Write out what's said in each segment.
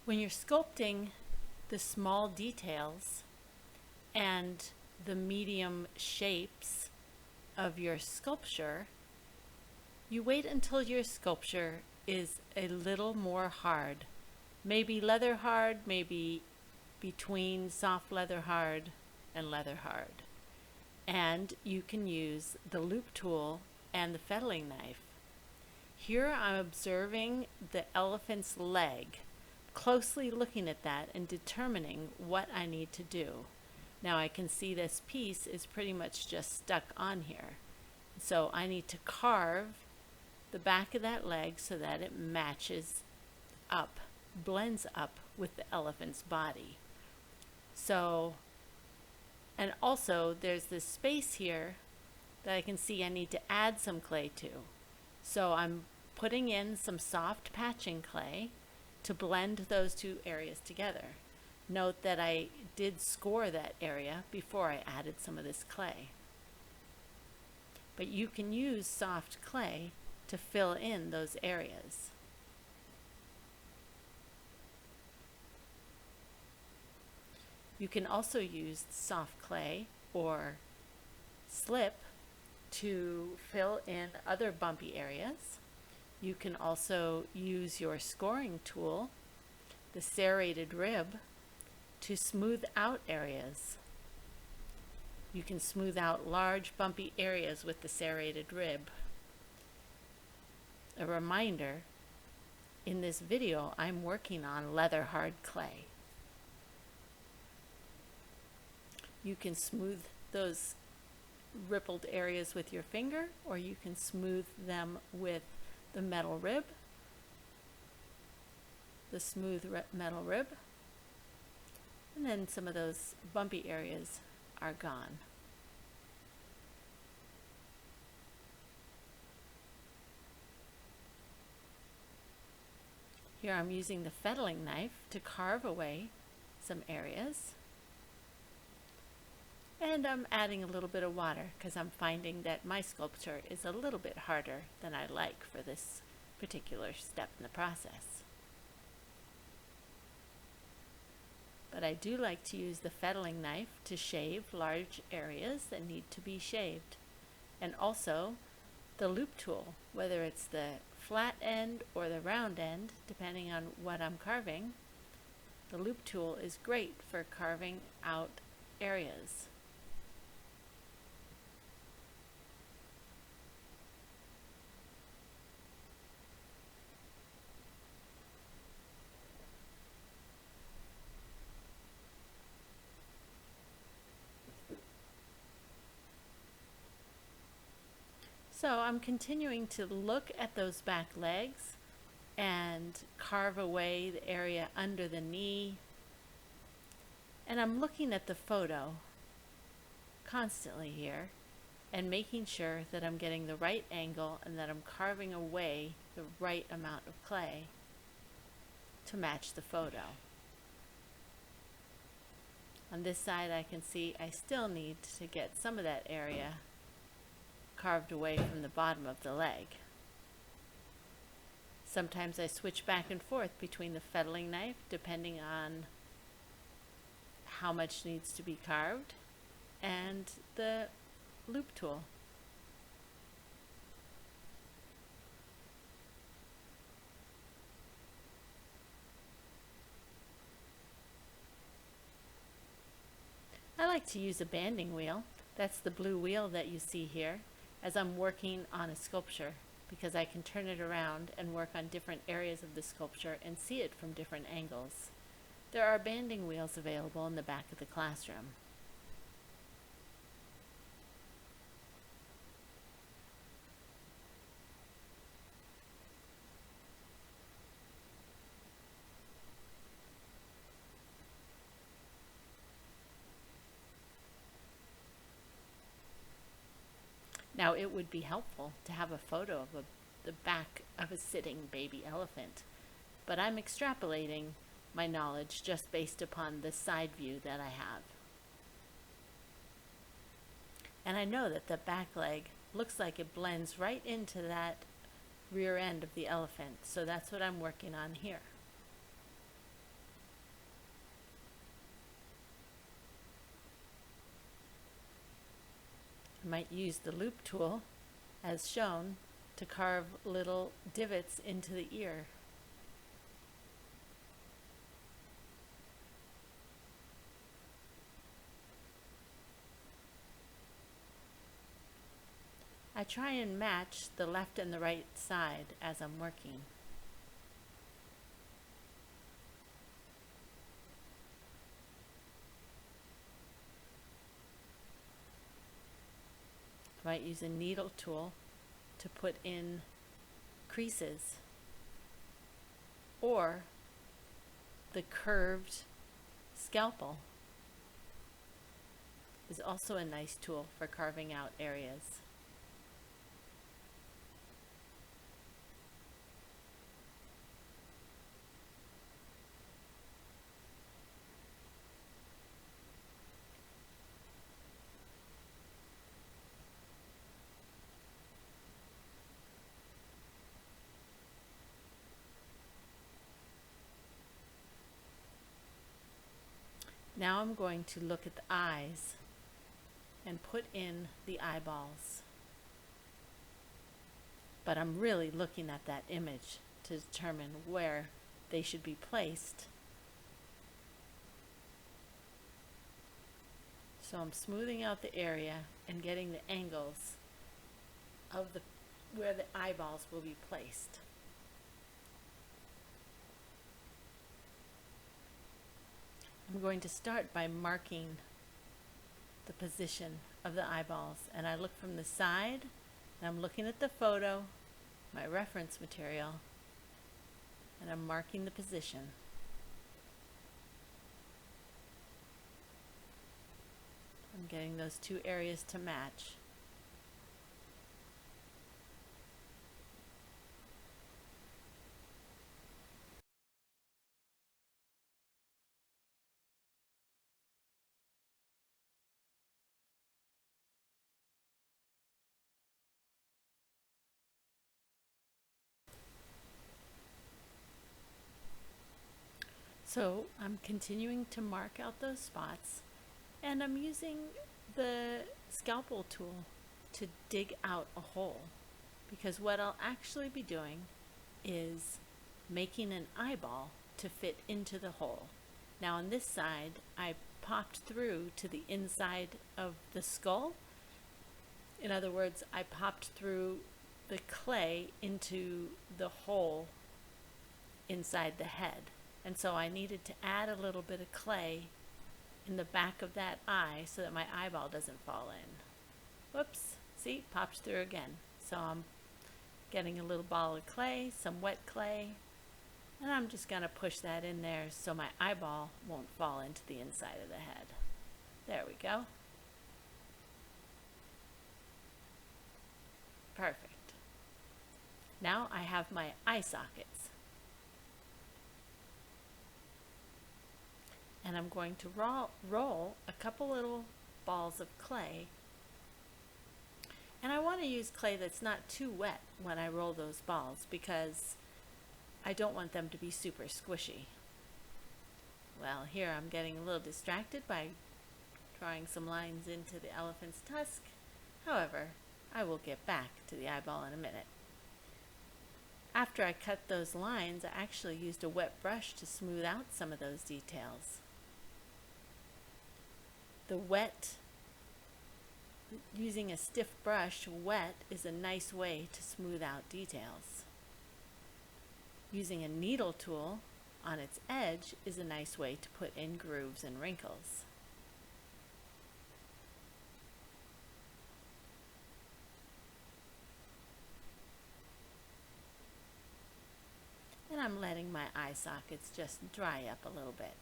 When you're sculpting the small details and the medium shapes of your sculpture, you wait until your sculpture is a little more hard. Maybe leather hard, maybe between soft leather hard and leather hard. And you can use the loop tool and the fettling knife. Here I'm observing the elephant's leg, closely looking at that and determining what I need to do. Now I can see this piece is pretty much just stuck on here. So I need to carve the back of that leg so that it matches up, blends up with the elephant's body. So, and also there's this space here that I can see I need to add some clay to. So I'm putting in some soft patching clay to blend those two areas together. Note that I did score that area before I added some of this clay. But you can use soft clay to fill in those areas. You can also use soft clay or slip to fill in other bumpy areas. You can also use your scoring tool, the serrated rib, to smooth out areas. You can smooth out large bumpy areas with the serrated rib. A reminder, in this video I'm working on leather hard clay. You can smooth those rippled areas with your finger, or you can smooth them with the metal rib, the smooth metal rib, and then some of those bumpy areas are gone. Here I'm using the fettling knife to carve away some areas. And I'm adding a little bit of water because I'm finding that my sculpture is a little bit harder than I like for this particular step in the process. But I do like to use the fettling knife to shave large areas that need to be shaved. And also the loop tool, whether it's the flat end or the round end, depending on what I'm carving. The loop tool is great for carving out areas. So I'm continuing to look at those back legs and carve away the area under the knee. And I'm looking at the photo constantly here and making sure that I'm getting the right angle and that I'm carving away the right amount of clay to match the photo. On this side I can see I still need to get some of that area carved away from the bottom of the leg. Sometimes I switch back and forth between the fettling knife depending on how much needs to be carved and the loop tool. I like to use a banding wheel. That's the blue wheel that you see here as I'm working on a sculpture, because I can turn it around and work on different areas of the sculpture and see it from different angles. There are banding wheels available in the back of the classroom. Now it would be helpful to have a photo of the back of a sitting baby elephant, but I'm extrapolating my knowledge just based upon the side view that I have. And I know that the back leg looks like it blends right into that rear end of the elephant, so that's what I'm working on here. You might use the loop tool, as shown, to carve little divots into the ear. I try and match the left and the right side as I'm working. I might use a needle tool to put in creases, or the curved scalpel is also a nice tool for carving out areas. Now I'm going to look at the eyes and put in the eyeballs. But I'm really looking at that image to determine where they should be placed. So I'm smoothing out the area and getting the angles of where the eyeballs will be placed. I'm going to start by marking the position of the eyeballs, and I look from the side, and I'm looking at the photo, my reference material, and I'm marking the position. I'm getting those two areas to match. So I'm continuing to mark out those spots, and I'm using the scalpel tool to dig out a hole, because what I'll actually be doing is making an eyeball to fit into the hole. Now on this side, I popped through to the inside of the skull. In other words, I popped through the clay into the hole inside the head. And so I needed to add a little bit of clay in the back of that eye so that my eyeball doesn't fall in. Whoops, see, pops through again. So I'm getting a little ball of clay, some wet clay, and I'm just going to push that in there so my eyeball won't fall into the inside of the head. There we go. Perfect. Now I have my eye sockets. And I'm going to roll a couple little balls of clay. And I want to use clay that's not too wet when I roll those balls, because I don't want them to be super squishy. Well, here I'm getting a little distracted by drawing some lines into the elephant's tusk. However, I will get back to the eyeball in a minute. After I cut those lines, I actually used a wet brush to smooth out some of those details. Using a stiff brush, wet, is a nice way to smooth out details. Using a needle tool on its edge is a nice way to put in grooves and wrinkles. And I'm letting my eye sockets just dry up a little bit.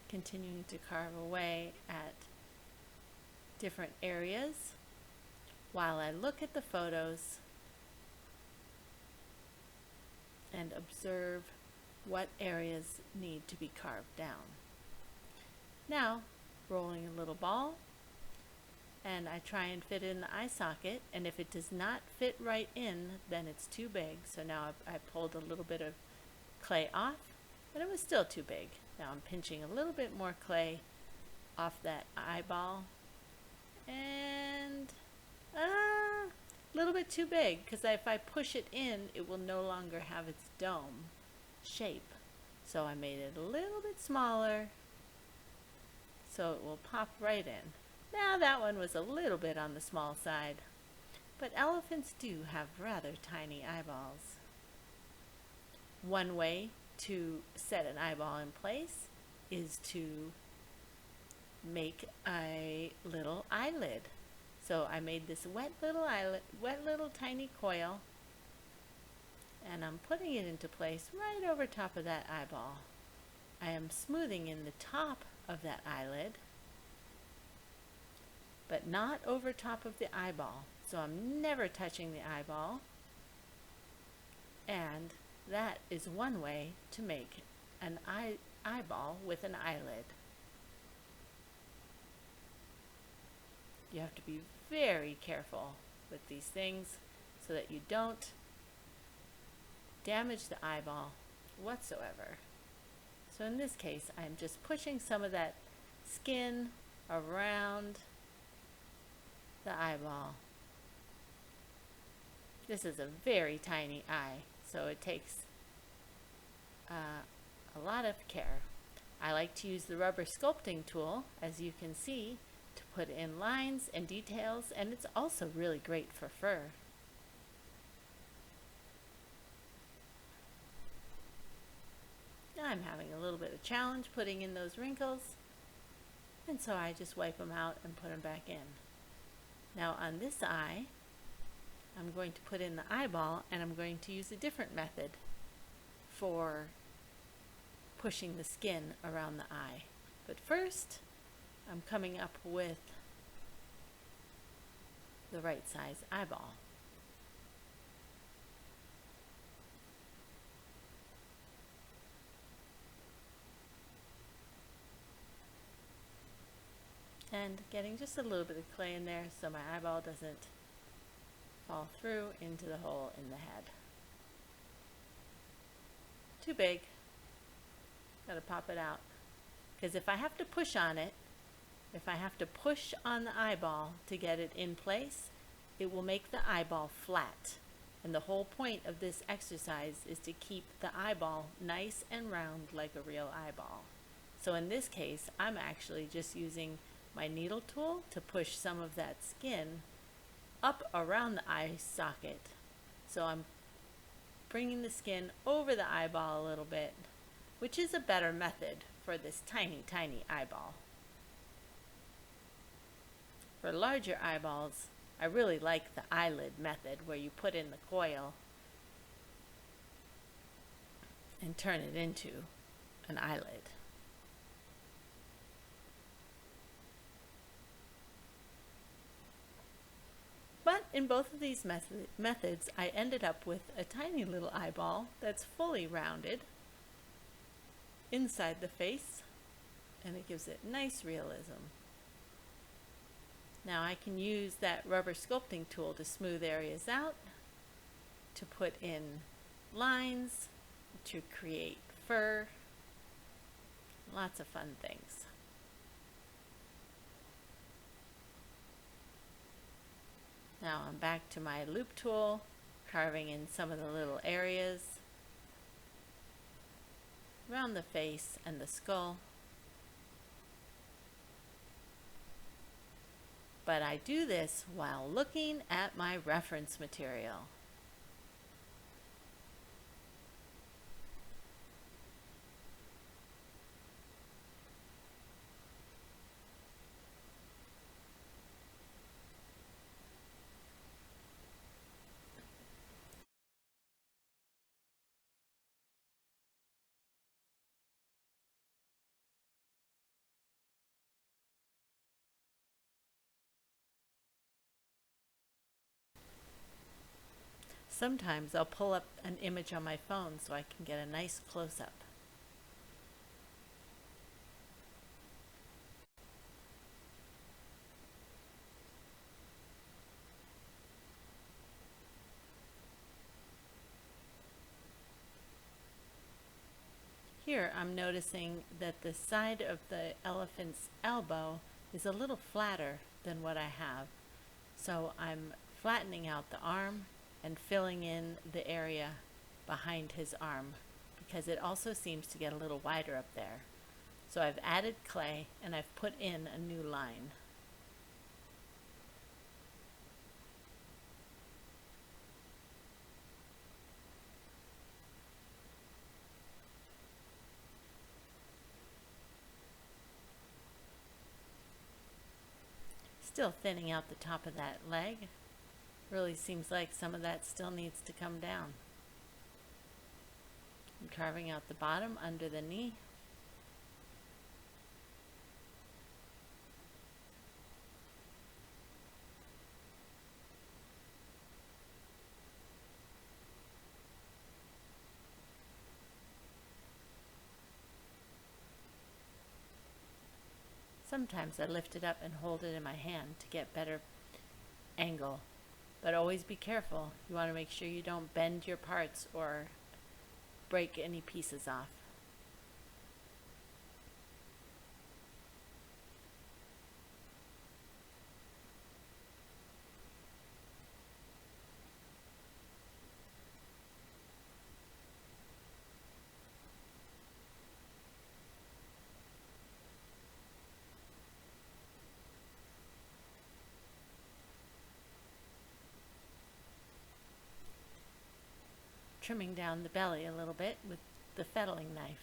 Continuing to carve away at different areas while I look at the photos and observe what areas need to be carved down. Now, rolling a little ball, and I try and fit in the eye socket, and if it does not fit right in, then it's too big. So now I pulled a little bit of clay off, and it was still too big. Now I'm pinching a little bit more clay off that eyeball, and a little bit too big, because if I push it in, it will no longer have its dome shape. So I made it a little bit smaller so it will pop right in. Now that one was a little bit on the small side, but elephants do have rather tiny eyeballs. One way to set an eyeball in place is to make a little eyelid. So I made this wet little tiny coil, and I'm putting it into place right over top of that eyeball. I am smoothing in the top of that eyelid, but not over top of the eyeball. So I'm never touching the eyeball, and that is one way to make an eyeball with an eyelid. You have to be very careful with these things so that you don't damage the eyeball whatsoever. So in this case, I'm just pushing some of that skin around the eyeball. This is a very tiny eye, so it takes a lot of care. I like to use the rubber sculpting tool, as you can see, to put in lines and details, and it's also really great for fur. I'm having a little bit of challenge putting in those wrinkles, and so I just wipe them out and put them back in. Now on this eye, I'm going to put in the eyeball, and I'm going to use a different method for pushing the skin around the eye. But first, I'm coming up with the right size eyeball. And getting just a little bit of clay in there so my eyeball doesn't fall through into the hole in the head. Too big. Gotta pop it out. Because if I have to push on it, if I have to push on the eyeball to get it in place, it will make the eyeball flat. And the whole point of this exercise is to keep the eyeball nice and round like a real eyeball. So in this case, I'm actually just using my needle tool to push some of that skin up around the eye socket. So I'm bringing the skin over the eyeball a little bit, which is a better method for this tiny, tiny eyeball. For larger eyeballs, I really like the eyelid method, where you put in the coil and turn it into an eyelid. But in both of these methods, I ended up with a tiny little eyeball that's fully rounded inside the face, and it gives it nice realism. Now I can use that rubber sculpting tool to smooth areas out, to put in lines, to create fur, lots of fun things. Now I'm back to my loop tool, carving in some of the little areas around the face and the skull. But I do this while looking at my reference material. Sometimes I'll pull up an image on my phone so I can get a nice close-up. here I'm noticing that the side of the elephant's elbow is a little flatter than what I have. So I'm flattening out the arm and filling in the area behind his arm because it also seems to get a little wider up there. So I've added clay and I've put in a new line. Still thinning out the top of that leg. Really seems like some of that still needs to come down. I'm carving out the bottom under the knee. Sometimes I lift it up and hold it in my hand to get better angle. But always be careful. You want to make sure you don't bend your parts or break any pieces off. Trimming down the belly a little bit with the fettling knife.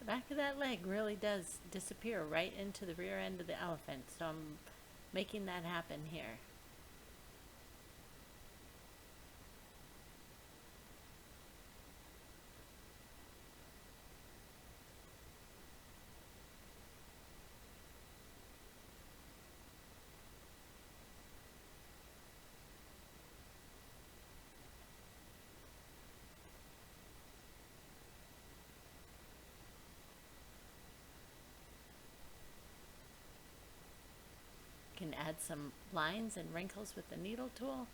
The back of that leg really does disappear right into the rear end of the elephant, so I'm making that happen here. Can add some lines and wrinkles with the needle tool.